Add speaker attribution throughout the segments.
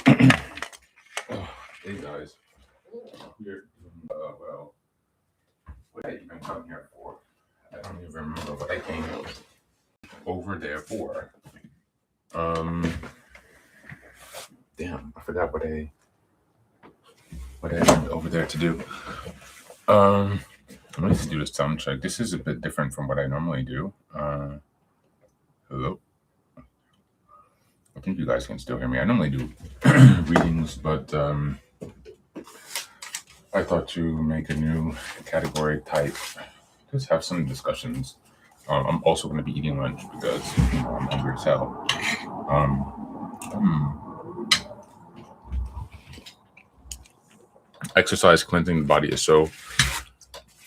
Speaker 1: Oh, hey guys. Here, well, what I even come here for? I don't even remember what I came over there for. Um, Damn, I forgot what I went over there to do. Um, let's do the sound check. This is a bit different from what I normally do. Hello. I think you guys can still hear me. I normally do readings, but I thought to make a new category type. Just have some discussions. I'm also going to be eating lunch because I'm hungry as hell. Um, Exercise, cleansing the body is so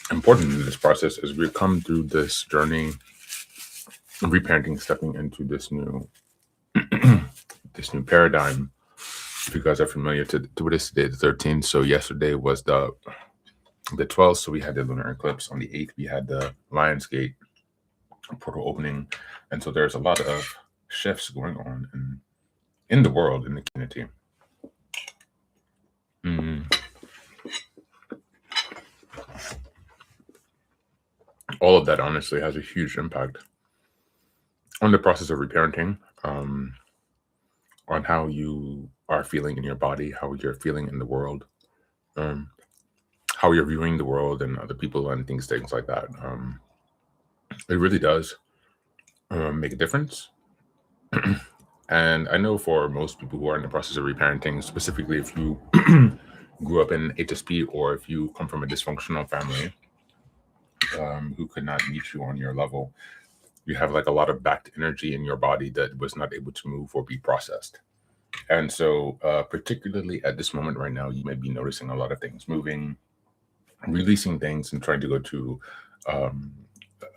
Speaker 1: important in this process as we come through this journey of reparenting, stepping into this new paradigm. If you guys are familiar to this today, the 13th. So yesterday was the 12th. So we had the lunar eclipse. On the 8th, we had the Lion's Gate portal opening, and so there's a lot of shifts going on in the world, in the community. All of that honestly has a huge impact on the process of reparenting, on how you are feeling in your body, how you're feeling in the world, how you're viewing the world and other people and things like that. It really does make a difference. And I know for most people who are in the process of reparenting, specifically if you grew up in HSP or if you come from a dysfunctional family who could not meet you on your level, you have like a lot of backed energy in your body that was not able to move or be processed. And so particularly at this moment right now, you may be noticing a lot of things moving, releasing things, and trying to go to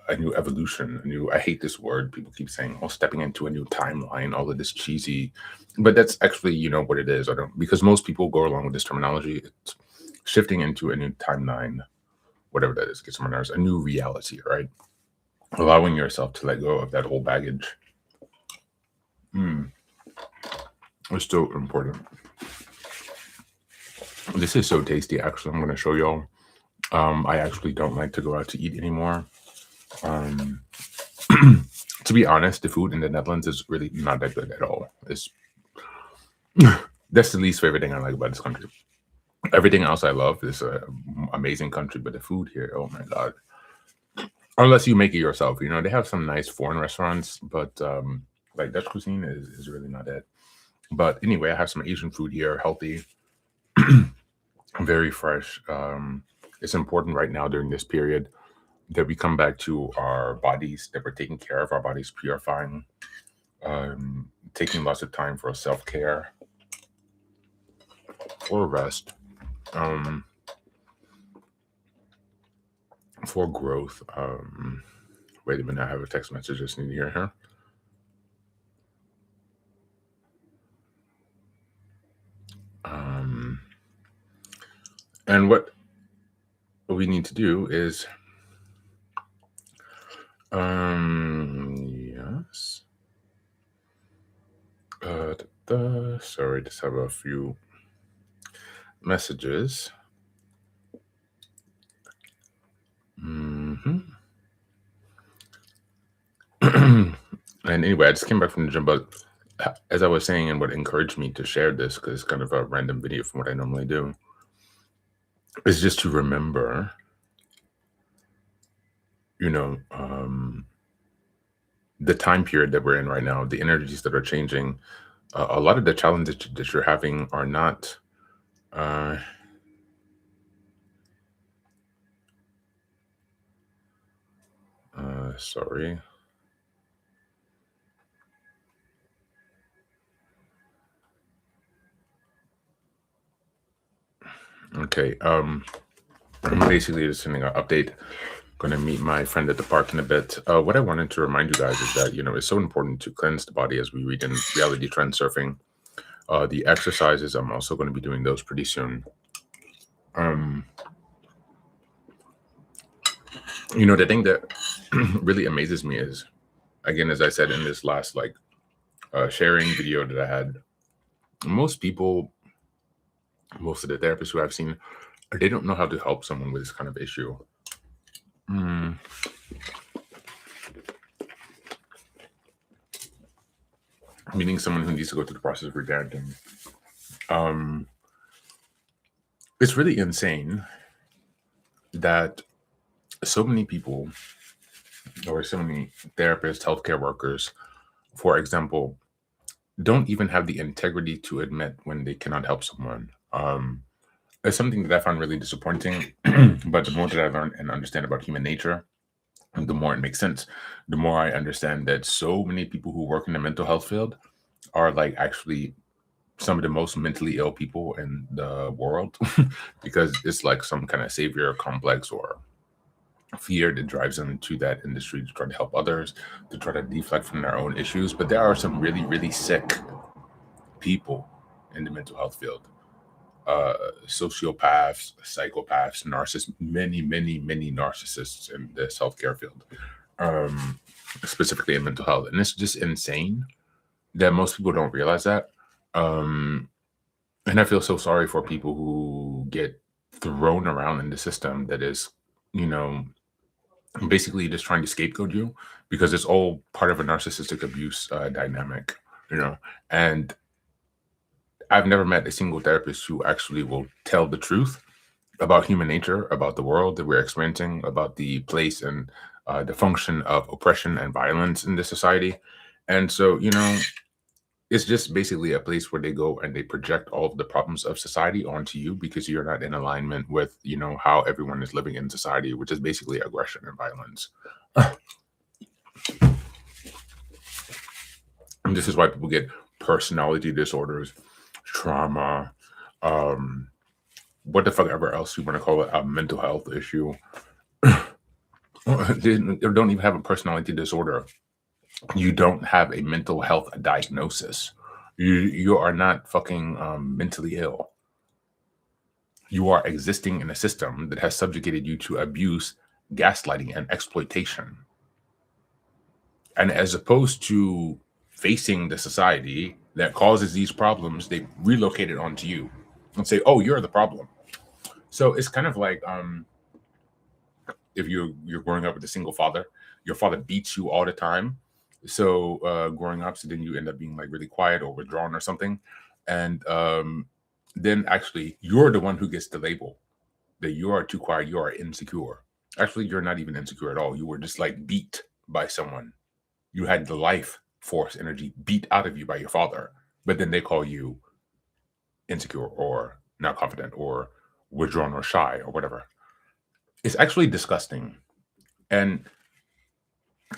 Speaker 1: a new evolution, I hate this word. People keep saying, oh, stepping into a new timeline, all of this cheesy, but that's actually, what it is. Because most people go along with this terminology. It's shifting into a new timeline, whatever that is, gets on my nerves, a new reality, right? Allowing yourself to let go of that old baggage. It's so important. This is so tasty. Actually, I'm going to show y'all. I actually don't like to go out to eat anymore. To be honest, the food in the Netherlands is really not that good at all. That's the least favorite thing I like about this country. Everything else I love. This amazing country, but the food here, oh my god! Unless you make it yourself, they have some nice foreign restaurants, but like Dutch cuisine is really not it. But anyway, I have some Asian food here, healthy, very fresh. It's important right now during this period that we come back to our bodies, that we're taking care of our bodies, purifying, taking lots of time for self-care, for rest, for growth. Wait a minute, I have a text message I just need to hear here. And what we need to do is, yes. Sorry, just have a few messages. And anyway, I just came back from the gym, but as I was saying, and what encouraged me to share this, because it's kind of a random video from what I normally do, is just to remember, the time period that we're in right now, the energies that are changing. A lot of the challenges that you're having are not sorry. Okay. I'm basically just sending an update. Going to meet my friend at the park in a bit. What I wanted to remind you guys is that, it's so important to cleanse the body as we read in Reality Trend Surfing. The exercises, I'm also going to be doing those pretty soon. The thing that really amazes me is, again, as I said in this last sharing video that I had, most people, most of the therapists who I've seen, they don't know how to help someone with this kind of issue. Mm, Meaning someone who needs to go through the process of reparenting. Um, it's really insane that so many people, or so many therapists, healthcare workers, for example, don't even have the integrity to admit when they cannot help someone. It's something that I find really disappointing. But the more that I learn and understand about human nature, the more it makes sense. The more I understand that so many people who work in the mental health field are like actually some of the most mentally ill people in the world because it's like some kind of savior complex or fear that drives them into that industry to try to help others, to try to deflect from their own issues. But there are some really, really sick people in the mental health field. Sociopaths, psychopaths, narcissists, many narcissists in this healthcare field, um, specifically in mental health. And it's just insane that most people don't realize that. Um, and I feel so sorry for people who get thrown around in the system that is, you know, basically just trying to scapegoat you because it's all part of a narcissistic abuse dynamic, you know. And I've never met a single therapist who actually will tell the truth about human nature, about the world that we're experiencing, about the place and the function of oppression and violence in this society. And so, you know, it's just basically a place where they go and they project all of the problems of society onto you because you're not in alignment with, you know, how everyone is living in society, which is basically aggression and violence. And this is why people get personality disorders, trauma, um, what the fuck ever else you want to call it, a mental health issue. They don't even have a personality disorder. You don't have a mental health diagnosis. You are not fucking mentally ill. You are existing in a system that has subjugated you to abuse, gaslighting, and exploitation. And as opposed to facing the society that causes these problems, they relocate it onto you and say, "Oh, you're the problem." So it's kind of like if you're growing up with a single father, your father beats you all the time. So growing up, so then you end up being like really quiet or withdrawn or something, and then actually you're the one who gets the label that you are too quiet, you are insecure. Actually, you're not even insecure at all. You were just like beat by someone. You had the life force energy beat out of you by your father, but then they call you insecure or not confident or withdrawn or shy or whatever. It's actually disgusting. And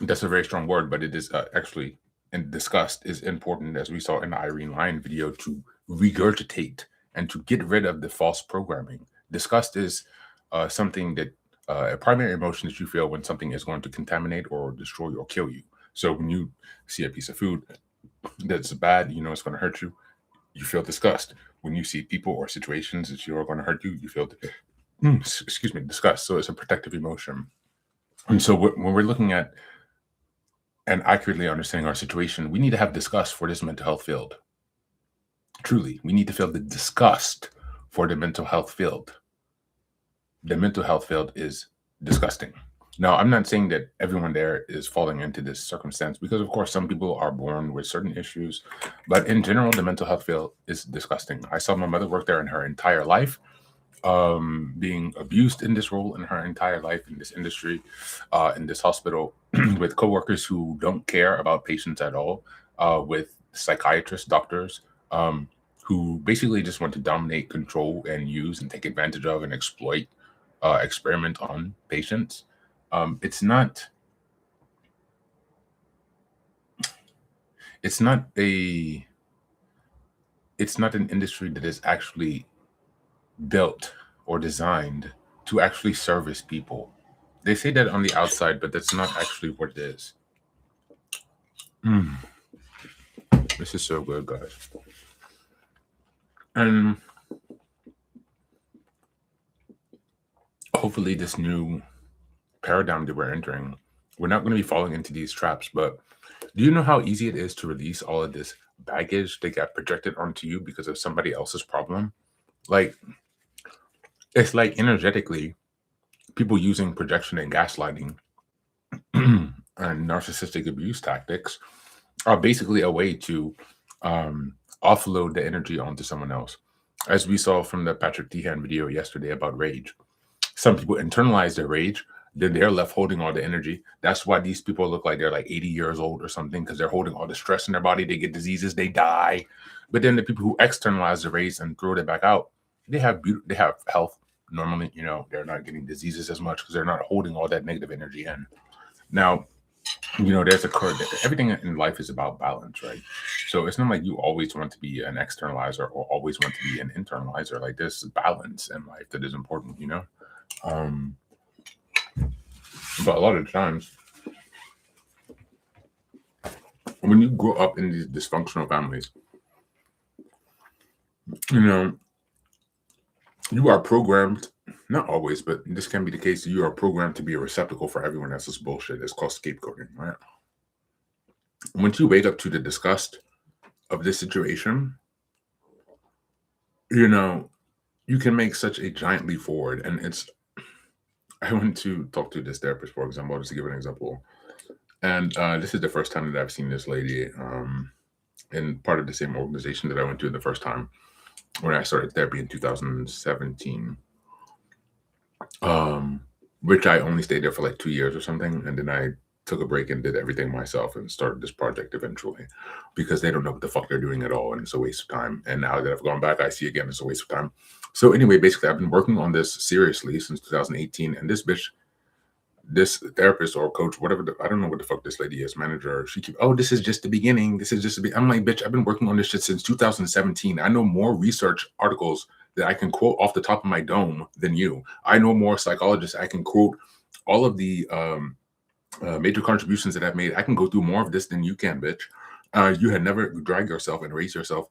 Speaker 1: that's a very strong word, but it is actually, and disgust is important, as we saw in the Irene Lyon video, to regurgitate and to get rid of the false programming. Disgust is something that a primary emotion that you feel when something is going to contaminate or destroy or kill you. So when you see a piece of food that's bad, you know it's going to hurt you, you feel disgust. When you see people or situations that you are going to hurt you, you feel, excuse me, disgust. So it's a protective emotion. And so when we're looking at and accurately understanding our situation, we need to have disgust for this mental health field. Truly, we need to feel the disgust for the mental health field. The mental health field is disgusting. Now, I'm not saying that everyone there is falling into this circumstance because, of course, some people are born with certain issues. But in general, the mental health field is disgusting. I saw my mother work there in her entire life, being abused in this role in her entire life in this industry, in this hospital, with coworkers who don't care about patients at all, with psychiatrists, doctors, who basically just want to dominate, control, and use and take advantage of and exploit, experiment on patients. It's not. It's not a. It's not an industry that is actually built or designed to actually service people. They say that on the outside, but that's not actually what it is. Mm, this is so good, guys. And hopefully, this new paradigm that we're entering, we're not going to be falling into these traps. But do you know how easy it is to release all of this baggage that got projected onto you because of somebody else's problem. Like, it's like energetically, people using projection and gaslighting and narcissistic abuse tactics are basically a way to offload the energy onto someone else. As we saw from the Patrick Dehan video yesterday about rage, some people internalize their rage, then they're left holding all the energy. That's why these people look like they're like 80 years old or something, because they're holding all the stress in their body. They get diseases, they die. But then the people who externalize the rage and throw it back out, they have health normally. They're not getting diseases as much because they're not holding all that negative energy in. Now, there's everything in life is about balance, right? So it's not like you always want to be an externalizer or always want to be an internalizer. Like, there's balance in life that is important, but a lot of times when you grow up in these dysfunctional families, you are programmed, not always, but this can be the case, you are programmed to be a receptacle for everyone else's bullshit. It's called scapegoating, right? Once you wake up to the disgust of this situation, you can make such a giant leap forward. And I went to talk to this therapist, for example, just to give an example. And this is the first time that I've seen this lady in part of the same organization that I went to the first time when I started therapy in 2017, which I only stayed there for like 2 years or something. And then I took a break and did everything myself and started this project eventually, because they don't know what the fuck they're doing at all. And it's a waste of time. And now that I've gone back, I see again, it's a waste of time. So anyway, basically, I've been working on this seriously since 2018. And this therapist or coach, whatever, I don't know what the fuck this lady is, manager, she keeps, this is just the beginning. This is just I'm like, bitch, I've been working on this shit since 2017. I know more research articles that I can quote off the top of my dome than you. I know more psychologists. I can quote all of the major contributions that I've made. I can go through more of this than you can, bitch. You had never dragged yourself and raised yourself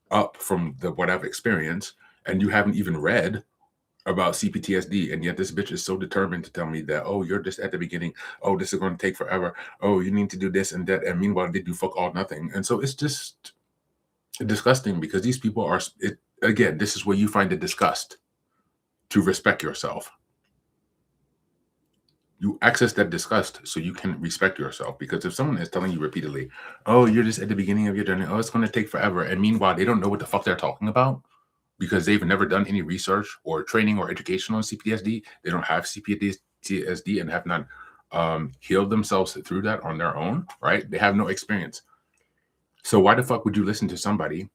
Speaker 1: up from what I've experienced, and you haven't even read about CPTSD, and yet this bitch is so determined to tell me that, you're just at the beginning. This is going to take forever. You need to do this and that. And meanwhile, they do fuck all nothing. And so it's just disgusting, because these people are, again, this is where you find the disgust to respect yourself. You access that disgust so you can respect yourself. Because if someone is telling you repeatedly, you're just at the beginning of your journey, it's going to take forever, and meanwhile, they don't know what the fuck they're talking about, because they've never done any research or training or education on CPTSD. They don't have CPTSD and have not healed themselves through that on their own, right? They have no experience. So why the fuck would you listen to somebody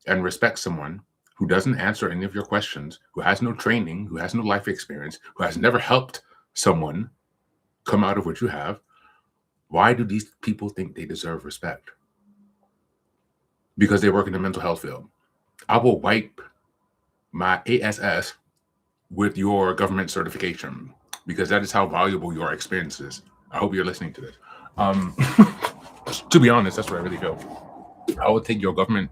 Speaker 1: and respect someone who doesn't answer any of your questions, who has no training, who has no life experience, who has never helped someone come out of what you have? Why do these people think they deserve respect? Because they work in the mental health field. I will wipe my ASS with your government certification, because that is how valuable your experience is. I hope you're listening to this. To be honest, that's what I really feel. I will take your government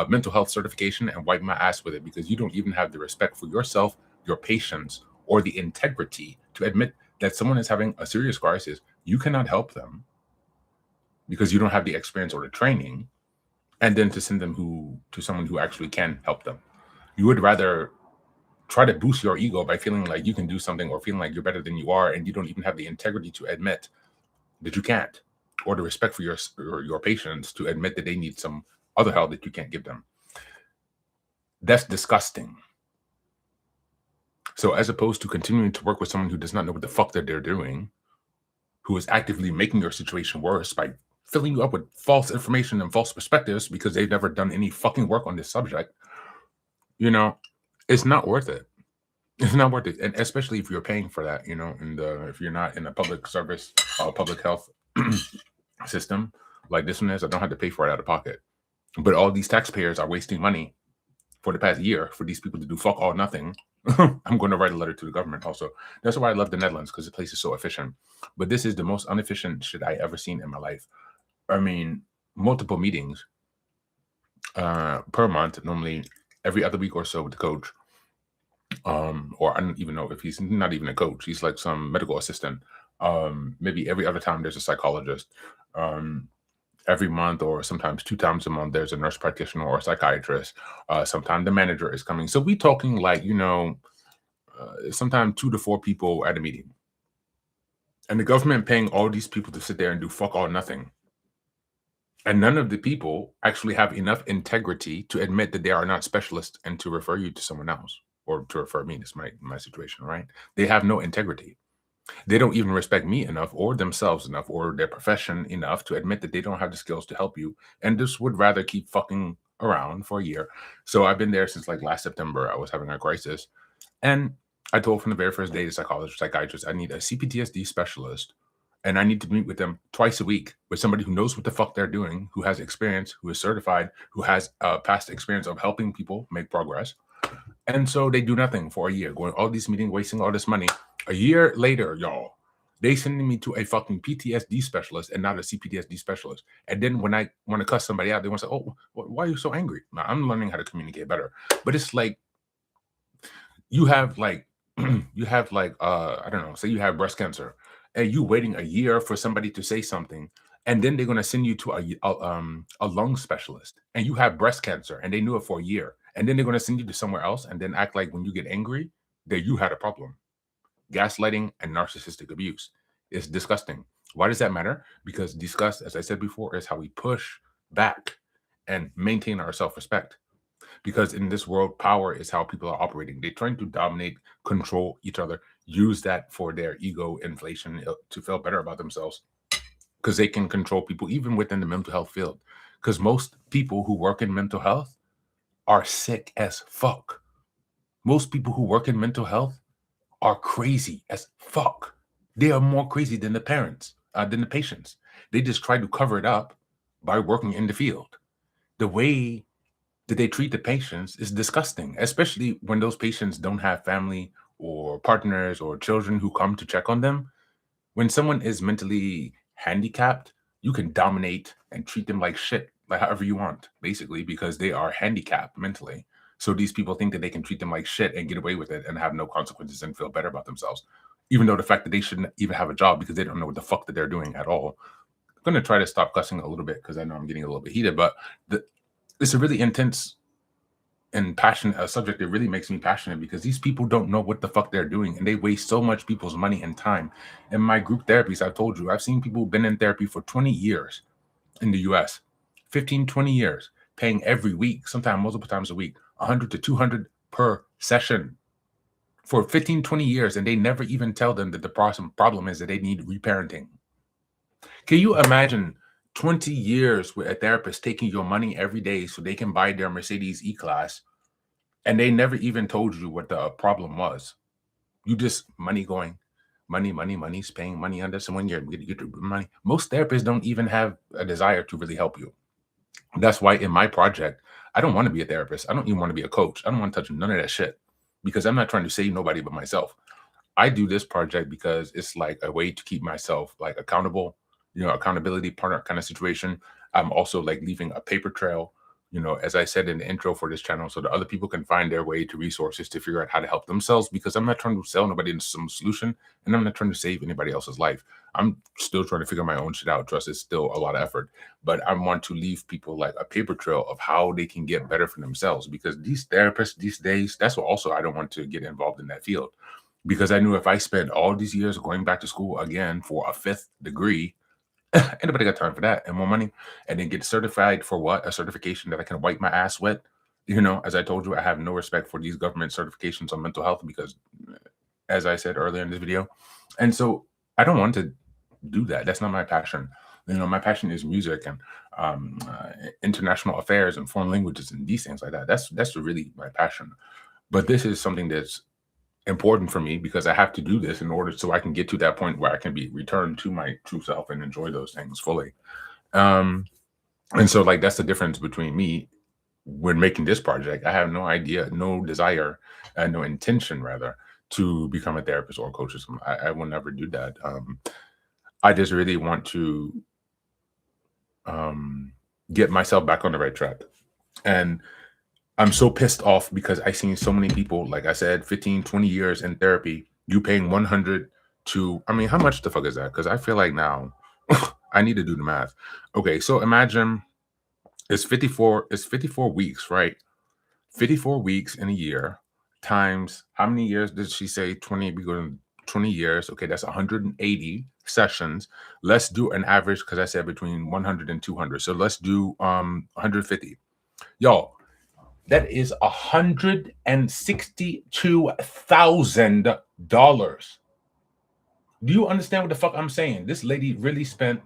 Speaker 1: mental health certification and wipe my ass with it, because you don't even have the respect for yourself, your patients, or the integrity to admit that someone is having a serious crisis. You cannot help them because you don't have the experience or the training, and then to send them to someone who actually can help them. You would rather try to boost your ego by feeling like you can do something, or feeling like you're better than you are, and you don't even have the integrity to admit that you can't, or the respect for your patients to admit that they need some other help that you can't give them. That's disgusting. So as opposed to continuing to work with someone who does not know what the fuck that they're doing, who is actively making your situation worse by filling you up with false information and false perspectives because they've never done any fucking work on this subject, it's not worth it. It's not worth it. And especially if you're paying for that, and if you're not in a public service, public health system like this one is, I don't have to pay for it out of pocket. But all these taxpayers are wasting money for the past year for these people to do fuck all nothing. I'm going to write a letter to the government also. That's why I love the Netherlands, because the place is so efficient. But this is the most inefficient shit I ever seen in my life. I mean, multiple meetings per month, normally every other week or so with the coach. Or I don't even know if he's not even a coach. He's like some medical assistant. Maybe every other time there's a psychologist. every month or sometimes 2 times a month, there's a nurse practitioner or a psychiatrist. Sometimes the manager is coming. So we talking like, sometimes 2 to 4 people at a meeting. And the government paying all these people to sit there and do fuck all nothing. And none of the people actually have enough integrity to admit that they are not specialists and to refer you to someone else or to refer me. This is my situation, right? They have no integrity. They don't even respect me enough or themselves enough or their profession enough to admit that they don't have the skills to help you and just would rather keep fucking around for a year. So I've been there since like last September. I was having a crisis. And I told from the very first day to psychiatrist, I need a CPTSD specialist and I need to meet with them twice a week with somebody who knows what the fuck they're doing, who has experience, who is certified, who has past experience of helping people make progress. And so they do nothing for a year, going all these meetings, wasting all this money. A year later, y'all, they sending me to a fucking PTSD specialist and not a CPTSD specialist. And then when I want to cuss somebody out, they want to say, "Oh, why are you so angry?" Now, I'm learning how to communicate better. But it's like you have like I don't know, say you have breast cancer and you waiting a year for somebody to say something, and then they're going to send you to a lung specialist, and you have breast cancer and they knew it for a year, and then they're going to send you to somewhere else and then act like when you get angry that you had a problem. Gaslighting and narcissistic abuse is disgusting. Why does that matter? Because disgust, as I said before, is how we push back and maintain our self-respect. Because in this world, power is how people are operating. They're trying to dominate, control each other, use that for their ego inflation to feel better about themselves. Because they can control people even within the mental health field. Because most people who work in mental health are sick as fuck. Most people who work in mental health are crazy as fuck. They are more crazy than the parents, than the patients. They just try to cover it up by working in the field. The way that they treat the patients is disgusting, especially when those patients don't have family or partners or children who come to check on them. When someone is mentally handicapped, you can dominate and treat them like shit, like however you want, basically, because they are handicapped mentally. So these people think that they can treat them like shit and get away with it and have no consequences and feel better about themselves, even though the fact that they shouldn't even have a job because they don't know what the fuck that they're doing at all. I'm going to try to stop cussing a little bit because I know I'm getting a little bit heated, but it's a really intense and passionate subject. It really makes me passionate because these people don't know what the fuck they're doing and they waste so much people's money and time. In my group therapies, I've told you, I've seen people who've been in therapy for 20 years in the US, 15, 20 years, paying every week, sometimes multiple times a week, 100 to 200 per session for 15, 20 years. And they never even tell them that the problem is that they need reparenting. Can you imagine 20 years with a therapist taking your money every day so they can buy their Mercedes E-Class, and they never even told you what the problem was? You just money going, money, paying money under someone. You get your money. Most therapists don't even have a desire to really help you. That's why in my project, I don't want to be a therapist. I don't even want to be a coach. I don't want to touch none of that shit because I'm not trying to save nobody but myself. I do this project because it's like a way to keep myself like accountable, accountability partner kind of situation. I'm also like leaving a paper trail, as I said in the intro for this channel, so that other people can find their way to resources to figure out how to help themselves, because I'm not trying to sell nobody some solution and I'm not trying to save anybody else's life. I'm still trying to figure my own shit out. Trust, it's still a lot of effort, but I want to leave people like a paper trail of how they can get better for themselves, because these therapists these days, that's what also I don't want to get involved in that field. Because I knew if I spent all these years going back to school again for a 5th degree, anybody got time for that and more money, and then get certified for what? A certification that I can wipe my ass with. As I told you, I have no respect for these government certifications on mental health because, as I said earlier in this video, and so I don't want to do that. That's not my passion. My passion is music and international affairs and foreign languages and these things like that. That's really my passion. But this is something that's important for me because I have to do this in order so I can get to that point where I can be returned to my true self and enjoy those things fully. And so like that's the difference between me when making this project. I have no idea, no desire, no intention rather to become a therapist or a coach or something. I will never do that. I just really want to get myself back on the right track. And I'm so pissed off because I've seen so many people, like I said, 15, 20 years in therapy, you paying 100 to, I mean, how much the fuck is that? Because I feel like now I need to do the math. Okay, so imagine it's 54 weeks, right? 54 weeks in a year times how many years did she say? 20, we go to 20 years. Okay, that's 180 sessions. Let's do an average because I said between 100 and 200. So let's do 150. Y'all, that is $162,000. Do you understand what the fuck I'm saying? This lady really spent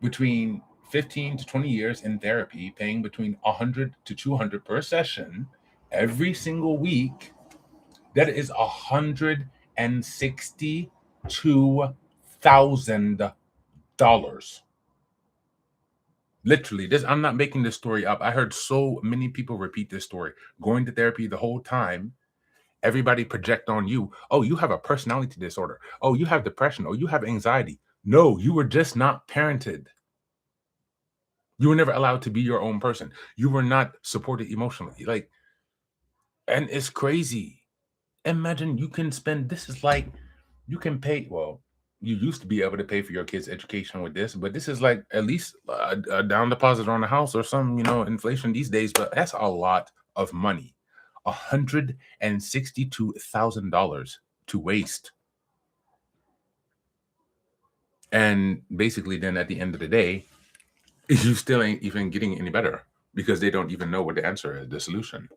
Speaker 1: between 15 to 20 years in therapy, paying between 100 to 200 per session every single week. That is $162,000. Literally, this I'm not making this story up. I heard so many people repeat this story. Going to therapy the whole time, everybody project on you. Oh, you have a personality disorder. Oh, you have depression. Oh, you have anxiety. No, you were just not parented. You were never allowed to be your own person. You were not supported emotionally. Like, and it's crazy. Imagine you can spend, this is like, you can pay, well, you used to be able to pay for your kids' education with this, but this is like at least a down deposit on a house or some, inflation these days, but that's a lot of money. $162,000 to waste. And basically, then at the end of the day, you still ain't even getting any better because they don't even know what the answer is, the solution.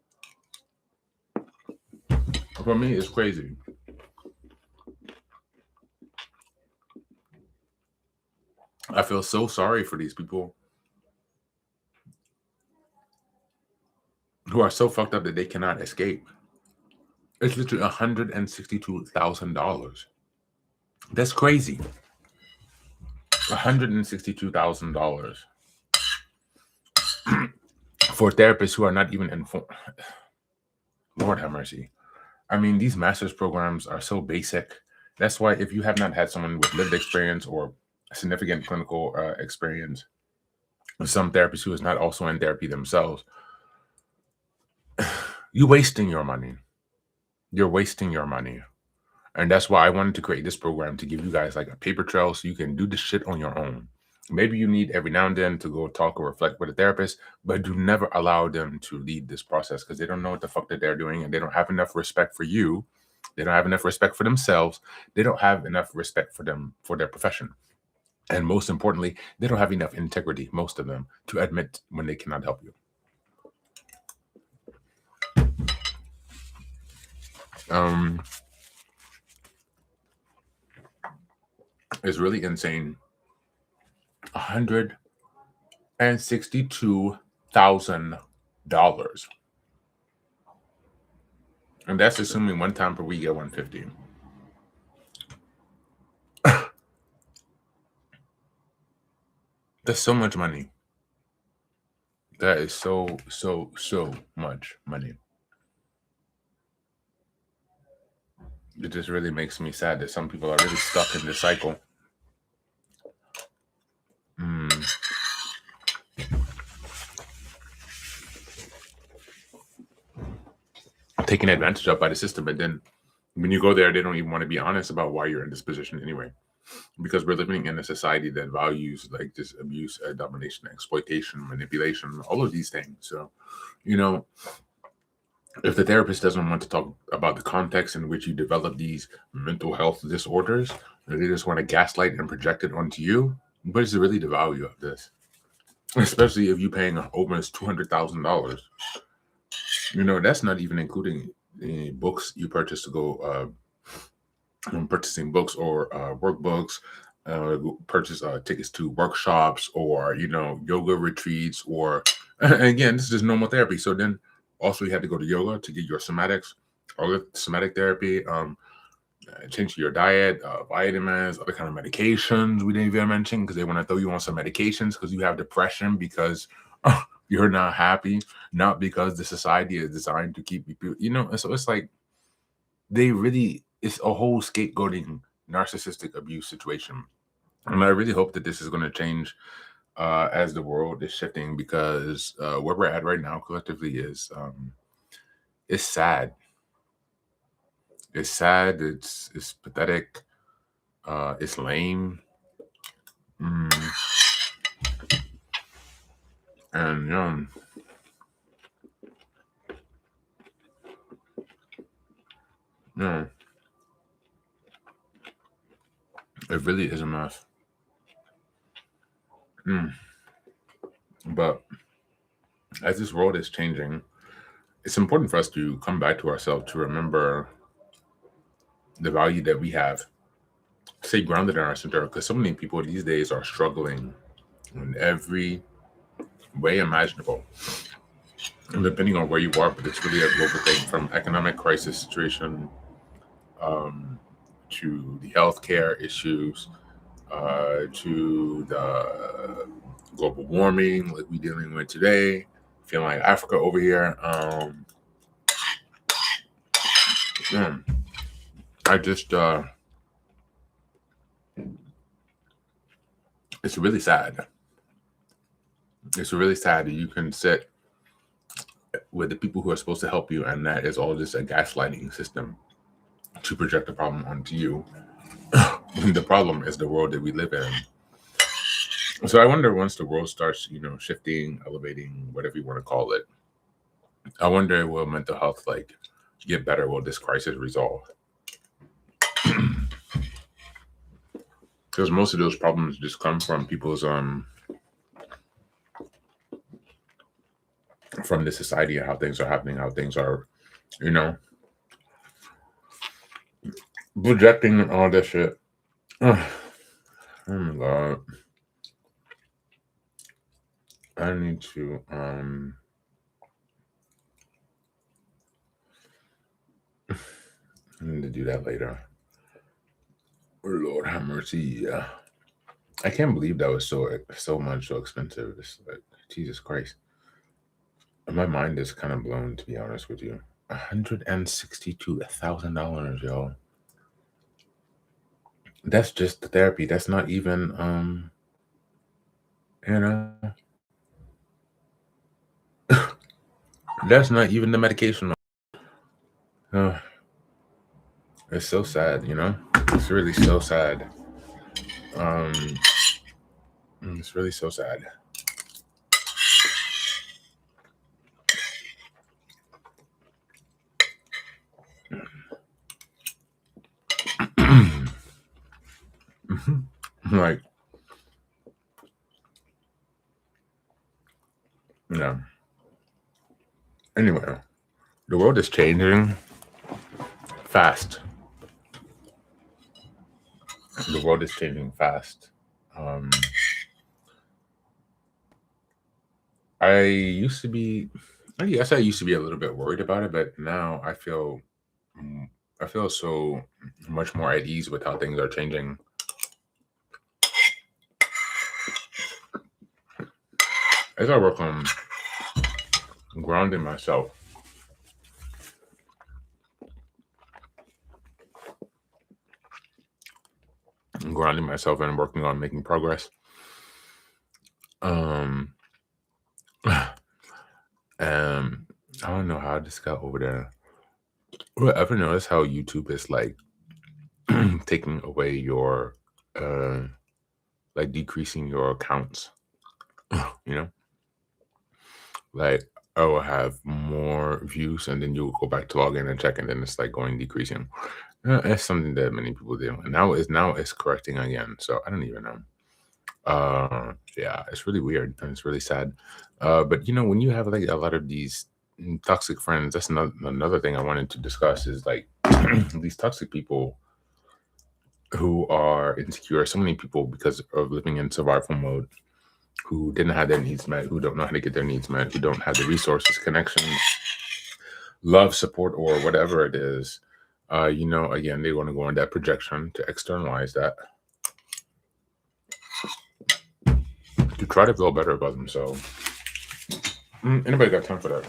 Speaker 1: For me, it's crazy. I feel so sorry for these people who are so fucked up that they cannot escape. It's literally $162,000. That's crazy. $162,000 for therapists who are not even informed. Lord have mercy. I mean, these master's programs are so basic. That's why if you have not had someone with lived experience or significant clinical experience, some therapists who is not also in therapy themselves, you're wasting your money. You're wasting your money. And that's why I wanted to create this program to give you guys like a paper trail so you can do this shit on your own. Maybe you need every now and then to go talk or reflect with a therapist, but do never allow them to lead this process because they don't know what the fuck that they're doing and they don't have enough respect for you. They don't have enough respect for themselves. They don't have enough respect for them, for their profession. And most importantly, they don't have enough integrity, most of them, to admit when they cannot help you. It's really insane. $162,000. And that's assuming one time per week at 150. That's so much money. That is so much money. It just really makes me sad that some people are really stuck in this cycle. Taken advantage of by the system. But then when you go there, they don't even want to be honest about why you're in this position anyway. Because we're living in a society that values like this abuse, domination, exploitation, manipulation, all of these things. So, if the therapist doesn't want to talk about the context in which you develop these mental health disorders, they just want to gaslight and project it onto you. What is really the value of this? Especially if you're paying almost $200,000. That's not even including the books you purchase to go purchasing books or workbooks, purchase tickets to workshops or yoga retreats, or again, this is just normal therapy. So then also you have to go to yoga to get your somatics or somatic therapy, change your diet, vitamins, other kind of medications we didn't even mention because they want to throw you on some medications because you have depression because you're not happy, not because the society is designed to keep you, and so it's like it's a whole scapegoating narcissistic abuse situation. And I really hope that this is going to change as the world is shifting, because where we're at right now collectively is it's sad. It's sad. It's pathetic. It's lame. And it really is a mess. But as this world is changing, it's important for us to come back to ourselves, to remember the value that we have, stay grounded in our center, because so many people these days are struggling in every way imaginable. And depending on where you are, but it's really a global thing, from economic crisis situation to the healthcare issues, to the global warming like we're dealing with today. Feeling like Africa over here. I just it's really sad. It's really sad that you can sit with the people who are supposed to help you, and that is all just a gaslighting system to project the problem onto you. The problem is the world that we live in. So I wonder, once the world starts, shifting, elevating, whatever you want to call it, I wonder, will mental health get better? Will this crisis resolve? Because most of those problems just come from people's from the society and how things are happening, how things are, projecting and all that shit. Oh my god. I need to I need to do that later. Lord have mercy. Yeah. I can't believe that was so expensive. It's like, Jesus Christ. My mind is kind of blown, to be honest with you. $162,000, yo. That's just the therapy. That's not even that's not even the medication. It's so sad, It's really so sad. It's really so sad. Like, yeah. Anyway, the world is changing fast. The world is changing fast. I used to be a little bit worried about it, but now I feel so much more at ease with how things are changing. As I work on grounding myself, and working on making progress. I don't know how I just got over there. Ever notice how YouTube is taking away your decreasing your accounts? Like, I will have more views, and then you'll go back to log in and check, and then it's going decreasing. It's something that many people do, and now it's correcting again. So I don't even know. Yeah, it's really weird and it's really sad. But when you have a lot of these toxic friends, that's another thing I wanted to discuss is these toxic people who are insecure. So many people, because of living in survival mode, who didn't have their needs met, who don't know how to get their needs met, who don't have the resources, connections, love, support, or whatever it is. Again, they want to go on that projection to externalize that, to try to feel better about themselves. Anybody got time for that?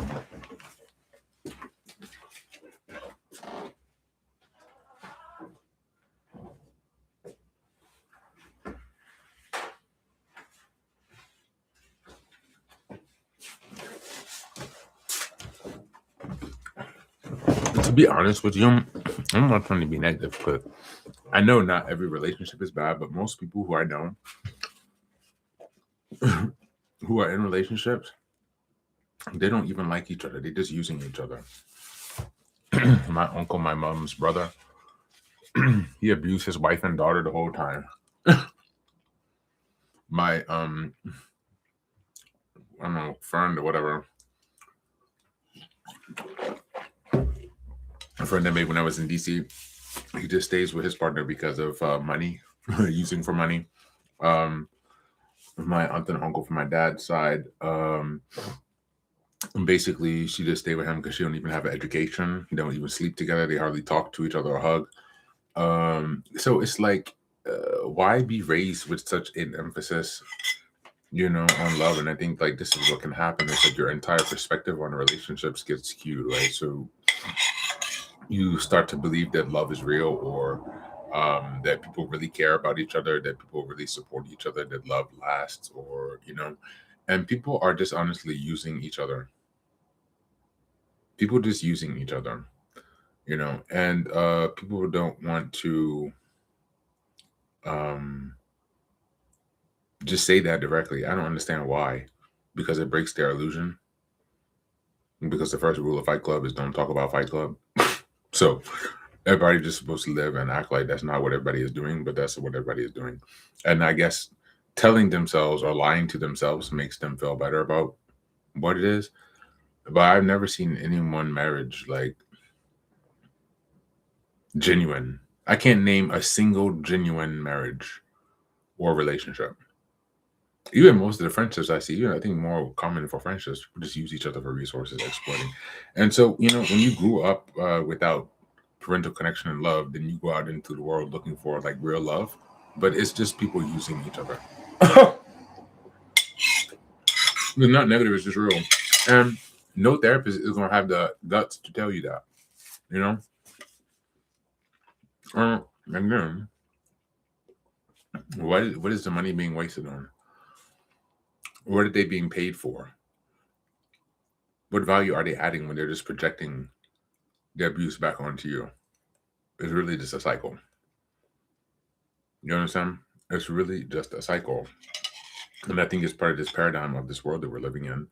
Speaker 1: To be honest with you, I'm not trying to be negative, but I know not every relationship is bad, but most people who I know who are in relationships, they don't even like each other. They're just using each other. My uncle, my mom's brother, he abused his wife and daughter the whole time. My I don't know, friend or whatever, a friend I made when I was in DC, he just stays with his partner because of money, using for money. My aunt and uncle from my dad's side, basically she just stay with him because she don't even have an education. They don't even sleep together. They hardly talk to each other or hug. So it's like, why be raised with such an emphasis, on love? And I think like this is what can happen is that your entire perspective on relationships gets skewed, right? So you start to believe that love is real, or that people really care about each other, that people really support each other, that love lasts, or and people are just honestly using each other. People just using each other, and people don't want to um just say that directly. I don't understand why, because it breaks their illusion. Because the first rule of Fight Club is don't talk about Fight Club. So everybody just supposed to live and act like that's not what everybody is doing, but that's what everybody is doing. And I guess telling themselves or lying to themselves makes them feel better about what it is. But I've never seen any one marriage like genuine. I can't name a single genuine marriage or relationship. Even most of the friendships I see, I think more common for friendships, people just use each other for resources, exploiting. And so, when you grew up without parental connection and love, then you go out into the world looking for like real love, but it's just people using each other. It's not negative, it's just real. And no therapist is going to have the guts to tell you that, and then, what is the money being wasted on? What are they being paid for? What value are they adding when they're just projecting the abuse back onto you? It's really just a cycle. You understand? It's really just a cycle. And I think it's part of this paradigm of this world that we're living in,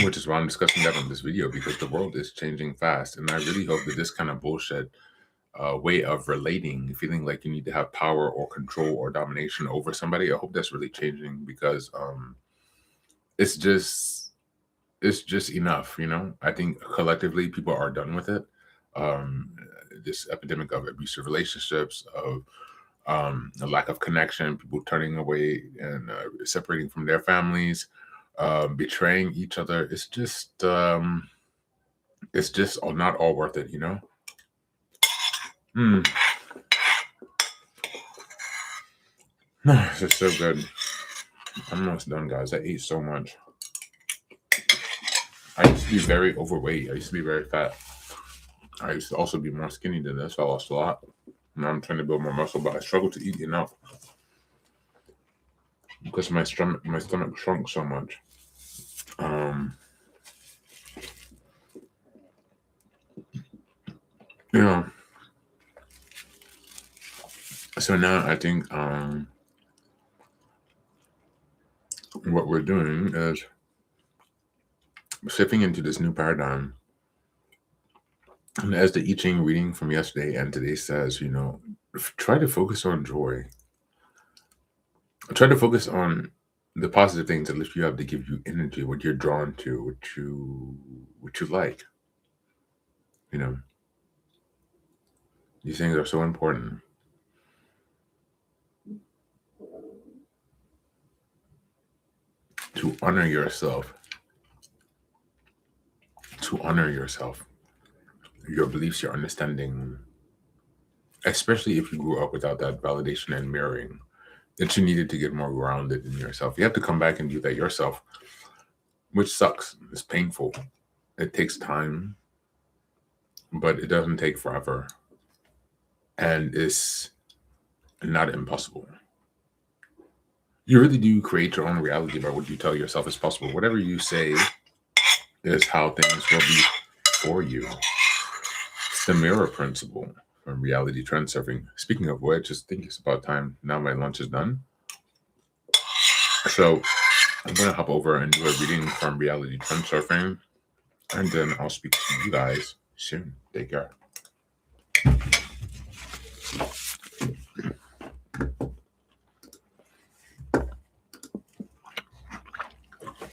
Speaker 1: which is why I'm discussing that on this video, because the world is changing fast. And I really hope that this kind of bullshit way of relating, feeling like you need to have power or control or domination over somebody, I hope that's really changing, because it's just enough. I think collectively people are done with it. This epidemic of abusive relationships, of a lack of connection, people turning away and separating from their families, betraying each other. It's just not all worth it, This is so good. I'm almost done, guys. I ate so much. I used to be very overweight. I used to be very fat. I used to also be more skinny than this. I lost a lot. Now I'm trying to build more muscle, but I struggle to eat enough because my stomach shrunk so much. So now I think what we're doing is shifting into this new paradigm. And as the I Ching reading from yesterday and today says, try to focus on joy. Try to focus on the positive things that lift you up, to give you energy, what you're drawn to, what you like. These things are so important. To honor yourself. To honor yourself. Your beliefs, your understanding. Especially if you grew up without that validation and mirroring, that you needed to get more grounded in yourself. You have to come back and do that yourself, which sucks. It's painful. It takes time, but it doesn't take forever. And it's not impossible. You really do create your own reality by what you tell yourself is possible. Whatever you say is how things will be for you. It's the mirror principle from reality trend surfing. Speaking of which, I think it's about time. Now my lunch is done. So I'm going to hop over and do a reading from Reality Trend Surfing, and then I'll speak to you guys soon. Take care.